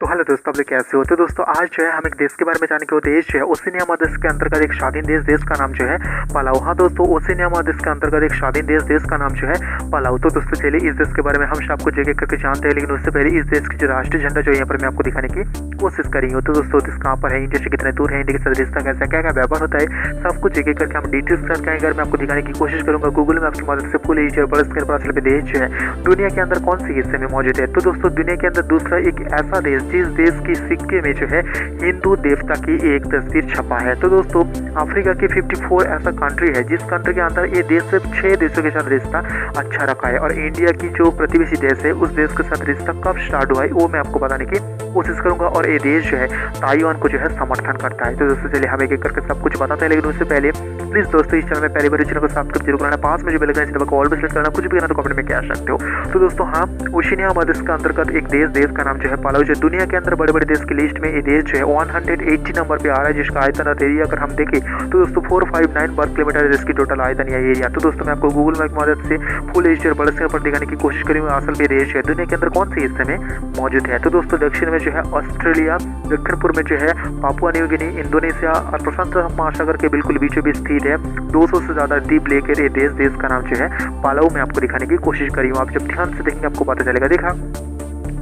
तो हेलो दोस्तों, आप लोग कैसे हो। तो दोस्तों आज जो है हम एक देश के बारे में जाने के देश जो है ओशिनिया महादेश के अंतर्गत एक स्वाधीन देश का नाम जो है पलाऊ। हाँ दोस्तों, ओशिनिया महादेश के अंतर्गत एक स्वाधीन देश का नाम जो है पलाऊ। तो दोस्तों चलिए इस देश के बारे में हम सबको जगह करके जानते हैं, लेकिन उससे पहले इस देश की जो राष्ट्रीय झंडा जो है यहाँ पर मैं आपको दिखाने की कोशिश करी हूँ। तो दोस्तों देश कहाँ पर है, इंडिया से कितने दूर है, इंडिया के साथ रिश्ता कैसा, क्या क्या व्यापार होता है, सब कुछ जगह करके हम डिटेल्स करके अगर मैं आपको दिखाने की कोशिश करूंगा गूगल मैप की मदद से फुल एज और बड़े स्क्रीन पर असली देश जो है दुनिया के अंदर कौन सी हिस्से में मौजूद है। तो दोस्तों दुनिया के अंदर दूसरा एक ऐसा देश जिस देश की सिक्के में जो है हिंदू देवता की एक तस्वीर छपा है। तो दोस्तों अफ्रीका की 54 ऐसा कंट्री है जिस कंट्री के अंदर ये देश सिर्फ 6 देशों के साथ रिश्ता अच्छा रखा है, और इंडिया की जो प्रतिवेशी देश है उस देश के साथ रिश्ता कब स्टार्ट हुआ है वो मैं आपको बताने की कोशिश करूंगा। और ये देश जो है ताइवान को जो है समर्थन करता है। तो दोस्तों चलिए हम एक एक करके सब कुछ बताते हैं, लेकिन उससे पहले प्लीज दोस्तों इस चैनल में पहली बार चैनल को सब्सक्राइब जरूर करना, पास में जो बेल आइकन को ऑल पे सेट करना, कुछ भी करना तो कमेंट में कह सकते हो। तो दोस्तों हाँ, ओशिनिया महादेश का अंतर्गत एक देश का नाम जो है पलाऊ, जो दुनिया के अंदर बड़े बड़े देश की लिस्ट में ये देश जो है 180 नंबर पे आ रहा है, जिसका आयतन और एरिया अगर हम देखें तो दोस्तों 459 वर्ग किलोमीटर है जिसकी टोटल आयतन या एरिया। तो दोस्तों मैं आपको गूगल मैप की मदद से फुल एज और बड़े स्क्रीन पर दिखाने की कोशिश करूंगा असल में देश है दुनिया के अंदर कौन से हिस्से में मौजूद है। तो दोस्तों दक्षिण में जो है ऑस्ट्रेलिया, दक्षिण पूर्व में जो है पापुआ न्यू गिनी, इंडोनेशिया और प्रशांत महासागर के बिल्कुल बीचों बीच स्थित है 200 से ज्यादा द्वीप लेकर ये देश का नाम जो है पलाऊ में आपको दिखाने की कोशिश करी हूँ। आप जब ध्यान से देखेंगे आपको पता चलेगा। देखा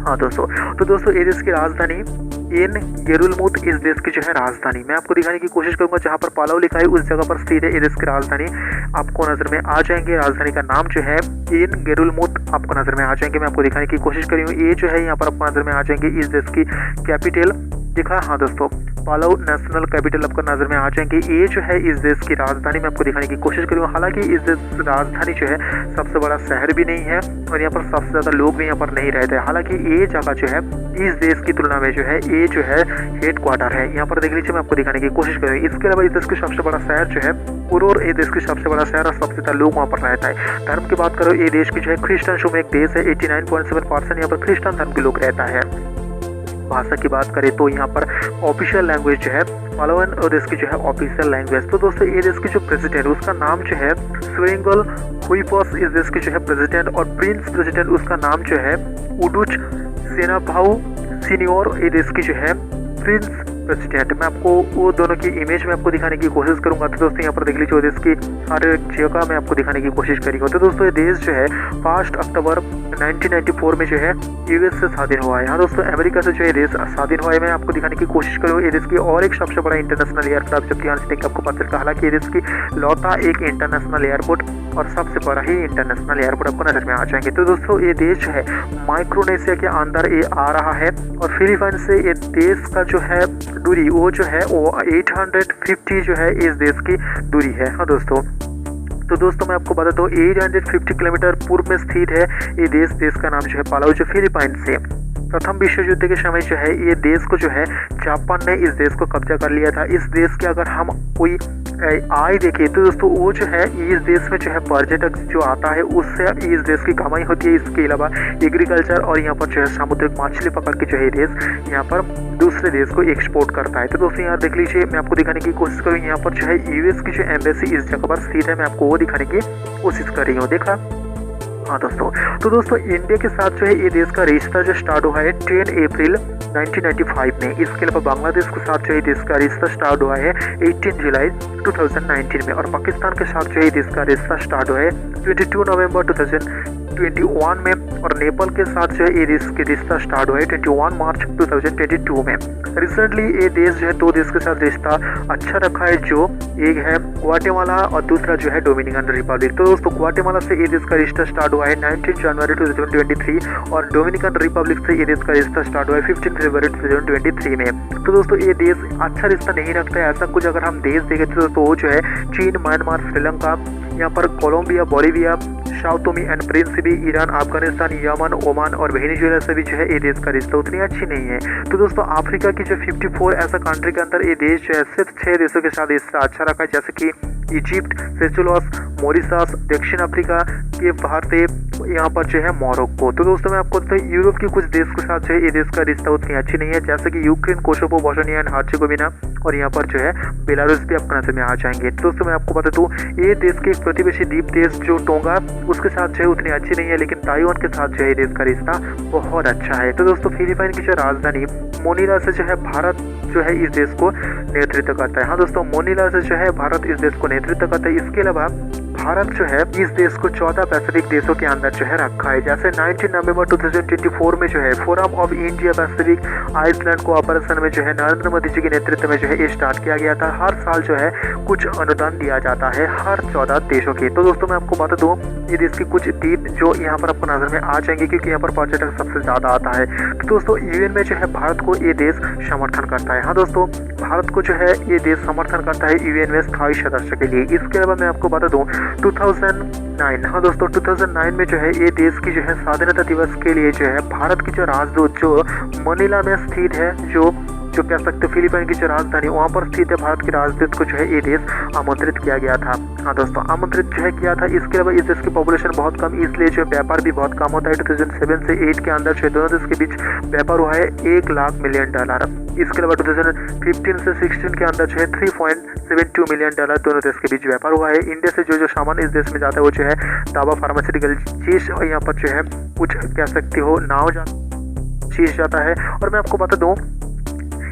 हाँ दोस्तों, तो दोस्तों ये देश की राजधानी इन गेरुलमुत इस देश की जो है राजधानी मैं आपको दिखाने की कोशिश करूंगा। जहां पर पलाऊ लिखा है उस जगह पर स्थित है ये देश की राजधानी, आपको नजर में आ जाएंगे। राजधानी का नाम जो है इन गेरुलमुत आपको नजर में आ जाएंगे, मैं आपको दिखाने की कोशिश करी हूँ। ये जो है यहाँ पर आपको नजर में आ जाएंगे इस देश की कैपिटल दिखा। हाँ दोस्तों, पलाऊ नेशनल कैपिटल आपको नजर में आ जाएंगे। ये जो है इस देश की राजधानी मैं आपको दिखाने की कोशिश करूँ। हालांकि इस देश राजधानी जो है सबसे बड़ा शहर भी नहीं है और यहाँ पर सबसे ज्यादा लोग भी यहाँ पर नहीं रहते। हालांकि ये जगह जो है इस देश की तुलना में जो है ये जो है हेड क्वार्टर है। यहाँ पर देख लीजिए, मैं आपको दिखाने की कोशिश करूँगी। इसके अलावा इस देश की सबसे बड़ा शहर जो है पुरूर, ये देश की सबसे बड़ा शहर और सबसे ज्यादा लोग वहाँ पर रहता है। धर्म की बात करो, ये देश की जो है क्रिश्चियन शुभ एक देश है, 89.7% यहाँ पर क्रिश्चियन धर्म के लोग रहता है। भाषा की बात करें तो यहाँ पर ऑफिशियल लैंग्वेज जो है पलावन और देश की जो है ऑफिशियल लैंग्वेज। तो दोस्तों ये देश की जो प्रेसिडेंट उसका नाम जो है स्वेंगल हुईपॉस इस देश की जो है प्रेसिडेंट, और प्रिंस प्रेसिडेंट उसका नाम जो है उडुच सेनाभाऊ सीनियर ये देश की जो है प्रिंस प्रेसिडेंट। मैं आपको वो दोनों की इमेज में आपको दिखाने की कोशिश करूंगा। तो दोस्तों यहाँ पर देख लीजिए देश की हर एक जगह मैं आपको दिखाने की कोशिश करूंगा। तो दोस्तों ये देश जो है 5 अक्टूबर 1994 में जो है यूएस से स्वाधीन हुआ है। हाँ दोस्तों, अमेरिका से जो है देश स्वाधीन हुआ है, मैं आपको दिखाने की कोशिश करूँगा। ये देश की और एक सबसे बड़ा इंटरनेशनल एयरपोर्ट जब ध्यान से देखिए आपको पता चलता। हालांकि ये देश की लौटा एक इंटरनेशनल एयरपोर्ट और सबसे बड़ा ही इंटरनेशनल एयरपोर्ट आपको नजर में आ जाएंगे। तो दोस्तों ये देश जो है माइक्रोनेशिया के अंदर ये आ रहा है, और फिलीपाइन से ये देश का जो है दूरी वो जो है वो 850 जो है इस देश की दूरी है। हाँ दोस्तों, तो दोस्तों मैं आपको बता दूं 850 किलोमीटर पूर्व में स्थित है ये देश का नाम जो है पलाऊ, जो फिलीपाइन से प्रथम विश्व युद्ध के समय जो है ये देश को जो है जापान ने इस देश को कब्जा कर लिया था। इस देश के अगर हम कोई आय देखें तो दोस्तों वो जो है इस देश में जो है पर्यटक जो आता है उससे इस देश की कमाई होती है। इसके अलावा एग्रीकल्चर और यहाँ पर जो है सामुद्रिक मछली पकड़ के जो है देश यहाँ पर दूसरे देश को एक्सपोर्ट करता है। तो दोस्तों यहाँ देख लीजिए, मैं आपको दिखाने की कोशिश करूँ। यहाँ पर जो है यूएस की जो एम्बेसी इस जगह पर स्थित है, मैं आपको वो दिखाने की कोशिश कर रही हूँ। देखा हाँ दोस्तों, तो दोस्तों इंडिया के साथ जो है ये देश का रिश्ता जो स्टार्ट हुआ है 10 अप्रैल 1995 में। इसके अलावा बांग्लादेश के साथ जो है देश का रिश्ता स्टार्ट हुआ है 18 जुलाई 2019 में, और पाकिस्तान के साथ जो है देश का रिश्ता स्टार्ट हुआ है 22 नवंबर 2021 में, और नेपाल के साथ जो है ये रिश्ता स्टार्ट हुआ है 21 मार्च 2022 में। रिसेंटली ये देश जो है 2 देश के साथ रिश्ता अच्छा रखा है, जो एक है ग्वाटेमाला और दूसरा जो है डोमिनिकन रिपब्लिक। तो दोस्तों ग्वाटेमाला से ये देश का रिश्ता स्टार्ट हुआ है 19 जनवरी 2023, और डोमिनिकन रिपब्लिक से ये देश का रिश्ता स्टार्ट हुआ है 15 फरवरी 2023 में। तो दोस्तों ये देश अच्छा रिश्ता नहीं रखता है। ऐसा कुछ अगर हम देश देखें तो वो जो है चीन, म्यांमार, श्रीलंका, यहाँ पर Colombia, Bolivia, Sao Tome and Principe, Iran, Afghanistan, Yemen, Oman और वेनेजुएला से भी जो है ये देश का रिश्ता उतनी अच्छी नहीं है। तो दोस्तों अफ्रीका की जो 54 ऐसा कंट्री के अंदर ये देश जो है सिर्फ 6 देशों के साथ रिश्ता अच्छा रखा है, जैसे कि इजिप्ट, सेशेल्स, मॉरिशस, दक्षिण अफ्रीका के बाहर से यहाँ पर जो है मोरक्को। तो दोस्तों मैं आपको बताऊं यूरोप के कुछ देश के साथ जो है ये देश का रिश्ता उतनी अच्छी नहीं है, जैसे कि Ukraine, Kosovo, Bosnia and Herzegovina और यहाँ पर जो है बेलारूस भी आपको नजर में आ जाएंगे। तो दोस्तों मैं आपको बता दूं ये देश के एक प्रतिवेशी द्वीप देश जो टोंगा उसके साथ जो है उतनी अच्छी नहीं है, लेकिन ताइवान के साथ जो है देश का रिश्ता बहुत अच्छा है। तो दोस्तों फिलीपाइन की जो राजधानी मोनिला से जो है भारत जो है इस देश को नेतृत्व करता है। हाँ दोस्तों, मोनिला से जो है भारत इस देश को नेतृत्व करता है। इसके अलावा भारत जो है इस देश को 14 पैसिफिक देशों के अंदर जो है रखा है। जैसे 19 नवंबर 2024 में जो है forum of India Pacific island cooperation में जो है नरेंद्र मोदी जी के नेतृत्व में जो है ये स्टार्ट किया गया था। हर साल जो है कुछ अनुदान दिया जाता है हर 14 देशों के। तो दोस्तों मैं आपको बता दूं ये देश की कुछ द्वीप जो यहाँ पर आपको नजर में आ जाएंगे, क्योंकि यहाँ पर पर्यटक सबसे ज्यादा आता है। तो दोस्तों यूएन में जो है भारत को ये देश समर्थन करता है। हाँ दोस्तों, भारत को जो है ये देश समर्थन करता है यूएन में स्थायी सदस्य के लिए। इसके अलावा मैं आपको बता दूं 2009, हाँ दोस्तों 2009 में जो है ये देश की जो है स्वाधीनता दिवस के लिए जो है भारत की जो राजदूत जो मनीला में स्थित है, जो कह सकते फिलीपाइन की जो राजधानी वहाँ पर स्थित है, भारत के राजदूत को जो है ये देश आमंत्रित किया गया था। हाँ दोस्तों, आमंत्रित जो है किया था। इसके अलावा इस देश की पॉपुलेशन बहुत कम, इसलिए जो व्यापार भी बहुत कम होता है। 2007 से 8 के अंदर जो दोनों देश के बीच व्यापार हुआ है $1 लाख मिलियन। इसके अलावा 2015 से 16 के अंदर जो है $3.72 मिलियन दोनों देश के बीच व्यापार हुआ है। इंडिया से जो सामान इस देश में जाता है वो जो है दावा फार्मास्यूटिकल चीज और यहाँ पर जो है कुछ कह सकते हो नाव चीज जाता है। और मैं आपको बता दूं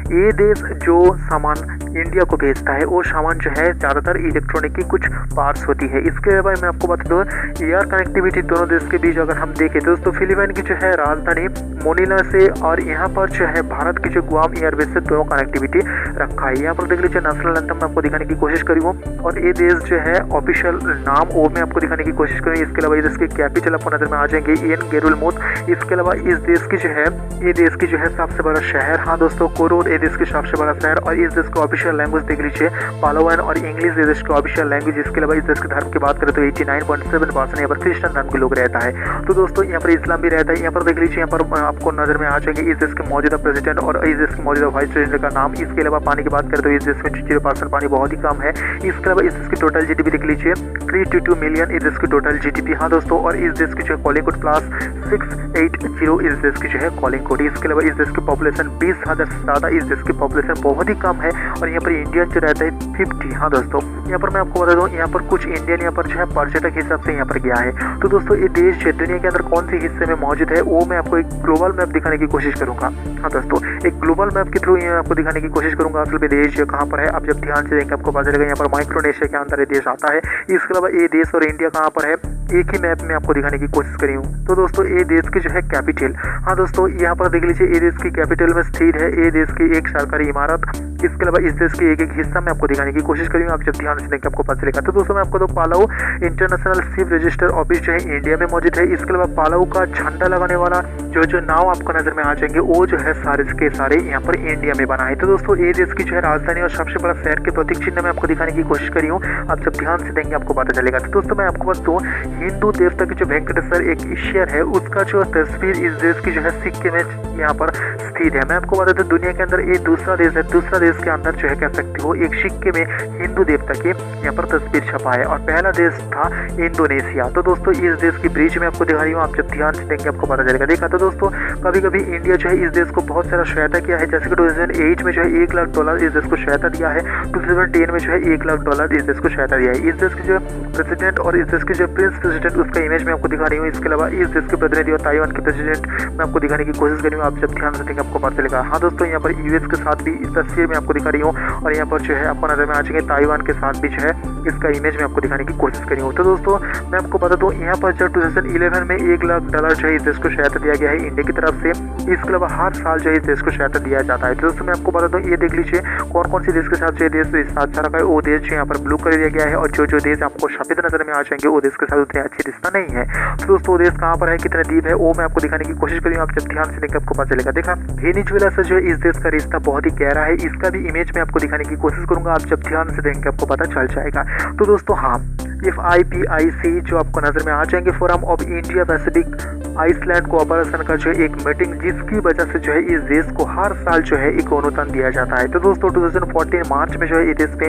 ये देश जो सामान इंडिया को भेजता है वो सामान जो है ज़्यादातर इलेक्ट्रॉनिक की कुछ पार्ट्स होती है। इसके अलावा मैं आपको बता दूं एयर कनेक्टिविटी दोनों देश के बीच अगर हम देखें तो दोस्तों फिलीपाइन की जो है राजधानी मोनिला से और यहाँ पर जो है भारत की जो गुआम एयरबेस से दोनों कनेक्टिविटी रखा है। यहाँ पर देख लीजिए नेशनल एंथम मैं आपको दिखाने की कोशिश करी हूँ और ये देश जो है ऑफिशियल नाम वो मैं आपको दिखाने की कोशिश करूँ। इसके अलावा इस देश की कैपिटल आपको नजर में आ जाएंगे इन गेरुलमुद। इसके अलावा इस देश की जो है ये देश की जो है सबसे बड़ा शहर, हाँ दोस्तों कोरोड ये देश की सबसे बड़ा शहर। और इस देश का ऑफिशियल लैंग्वेज देख लीजिए पालोवान और इंग्लिश इस देश का ऑफिशियल लैंग्वेज। इसके अलावा इस देश के धर्म की बात करें तो 89.7% यहाँ पर क्रिश्चियन धर्म के लोग रहता है। तो दोस्तों यहाँ पर इस्लाम भी रहता है। यहाँ पर देख लीजिए यहाँ पर आपको नजर में आ जाएंगे इस देश के मौजूदा प्रेसिडेंट और इस देश के मौजूदा वाइस प्रेसिडेंट का नाम। इसके अलावा पानी की बात करें तो इस देश में 0% पानी बहुत ही कम है। इसके अलावा इस देश की टोटल जीडीपी देख लीजिए 322 मिलियन इस देश की टोटल जीडीपी। हाँ दोस्तों, और इस देश की जो है कॉलिंग कोड +680 इस देश की जो है कॉलिंग कोड। इसके अलावा इस देश की पॉपुलेशन 20,000 से ज़्यादा इस देश की पॉपुलेशन बहुत ही कम है। और यहाँ पर इंडियन जो रहता है 50। हाँ दोस्तों, यहाँ पर मैं आपको बता दूँ यहाँ पर कुछ इंडियन यहाँ पर जो है पर्यटक हिसाब से यहाँ पर गया है। तो दोस्तों ये देश दुनिया के अंदर कौन से हिस्से में मौजूद है वो मैं आपको एक ग्लोबल मैप दिखाने की कोशिश करूंगा। हाँ दोस्तों, एक ग्लोबल मैप के थ्रू ये आपको दिखाने की कोशिश करूंगा असल में देश कहाँ पर है। आप जब ध्यान से देखेंगे आपको पता चलेगा यहाँ पर माइक्रोनेशिया के अंदर ये देश आता है। इसके अलावा ये देश और इंडिया कहाँ पर है एक ही मैप में आपको दिखाने की कोशिश करी हूँ। तो दोस्तों ये देश की जो है कैपिटल, हाँ दोस्तों यहाँ पर देख लीजिए ये देश की कैपिटल में स्थित है ये देश की एक सरकारी इमारत। इसके अलावा इस देश के एक हिस्सा में आपको दिखाने की कोशिश करी हूँ। आप जब ध्यान से देखेंगे आपको पता चलेगा। तो दोस्तों मैं आपको तो पालाऊ इंटरनेशनल शिप रजिस्टर ऑफिस जो है इंडिया में मौजूद है। इसके अलावा पालाऊ का झंडा लगाने वाला जो नाव आपको नजर में आ जाएंगे वो जो है सारे के सारे यहाँ पर इंडिया में बना है। तो दोस्तों ये देश की जो है राजधानी और सबसे बड़ा शहर के प्रतीक चिन्ह में आपको दिखाने की कोशिश करी हूँ। आप जब ध्यान से देंगे आपको पता चलेगा। तो दोस्तों मैं आपको बता दूं हिंदू देवता की जो वेंकटेश्वर एक ईश्वर है उसका जो तस्वीर इस देश की जो है सिक्के में यहाँ पर स्थित है। मैं आपको बता दूं दुनिया के अंदर ये दूसरा देश है, दूसरा देश के अंदर जो है कह सकते हो एक सिक्के में हिंदू देवता की यहाँ पर तस्वीर छपा है और पहला देश था इंडोनेशिया। तो दोस्तों इस देश की ब्रिज में आपको दिखा रही हूँ। आप जब ध्यान से देंगे आपको पता चलेगा। देखा तो दोस्तों कभी कभी इंडिया जो है इस देश को बहुत सारा सहायता किया है। जैसे कि 2008 में जो है $1 लाख इस देश को सहायता दिया है। 2010 में जो है $1 लाख इस देश को सहायता दिया है। इस देश के जो प्रेसिडेंट और इस देश के जो प्रिंस प्रेसिडेंट उसका इमेज मैं आपको दिखा रही हूँ। इसके अलावा इस देश के प्रतिनिधि और ताइवान के प्रेसिडेंट मैं आपको दिखाने की कोशिश करी हूँ। आप जब ध्यान से देंगे आपको पता चलेगा। हाँ दोस्तों यहाँ पर यूएस के साथ भी इस तस्वीर में आपको दिखा रही हूँ और यहाँ पर जो है आपको नजर में आ जाएंगे ताइवान के साथ भी जो है इसका इमेज में आपको दिखाने की कोशिश करी हूँ। तो दोस्तों मैं आपको बता दूँ यहाँ पर जो 2011 में $1 लाख जो है इस देश को सहायता दिया गया है इंडिया की तरफ से। इसके अलावा हर साल जो है इस देश को सहायता दिया जाता है। तो दोस्तों मैं आपको बता दूँ ये देख लीजिए कौन कौन से देश के साथ जो देश रिश्ता अच्छा रखा है वो देश जो यहाँ पर ब्लू कर दिया गया है और जो देश आपको सफेद नजर में आ जाएंगे वो देश के साथ उतने अच्छे रिश्ता नहीं है। तो दोस्तों वो देश कहाँ पर है कितने द्वीप है वो मैं आपको दिखाने की कोशिश करी हूँ। आप जब ध्यान से देखेंगे आपको पता चलेगा। देखा वेनेजुएला से जो इस देश का रिश्ता बहुत ही गहरा है, इसका भी इमेज में आपको दिखाने की कोशिश करूंगा। आप जब ध्यान से देखेंगे आपको पता चल जाएगा। तो दोस्तों हाँ FIPIC जो आपको नज़र में आ जाएंगे, forum of India Pacific island cooperation का जो है एक मीटिंग, जिसकी वजह से जो है इस देश को हर साल जो है एक अनुदान दिया जाता है। तो दोस्तों 2014 मार्च में जो है इस देश पे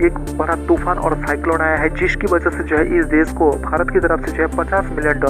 एक बड़ा तूफान और साइक्लोन आया है, जिसकी वजह से जो है इस देश को भारत की तरफ से जो है $50 मिलियन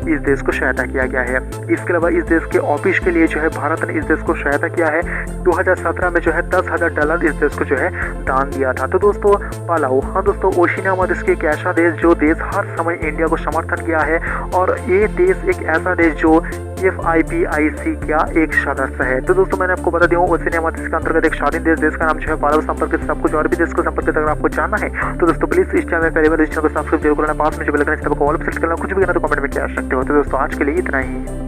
इस देश को सहायता किया गया है। इसके अलावा इस देश के ऑफिस के लिए जो है भारत ने इस देश को सहायता किया है। 2017 में जो है $10,000 इस देश को जो है दान दिया था। तो दोस्तों पालाऊ, हाँ दोस्तों, ओशिनिया महादेश के एक ऐसा देश जो देश हर समय इंडिया को समर्थन किया है, और ये देश एक ऐसा देश जो FIPIC का एक सदस्य है। तो दोस्तों मैंने आपको बता दिया हूँ ओशिनिया महादेश के अंतर्गत एक स्वाधीन देश का नाम जो है पालाऊ। संपर्क सब कुछ और भी देश को संपर्क अगर आपको जानना है तो दोस्तों प्लीज इस चैनल में पहली बार इस चैनल को सब्सक्राइब जरूर करना, पास में जो बेल आइकन है इसको ऑल पे सेलेक्ट करना, कुछ भी करना तो कमेंट में कह सकते हो। तो दोस्तों आज के लिए इतना ही।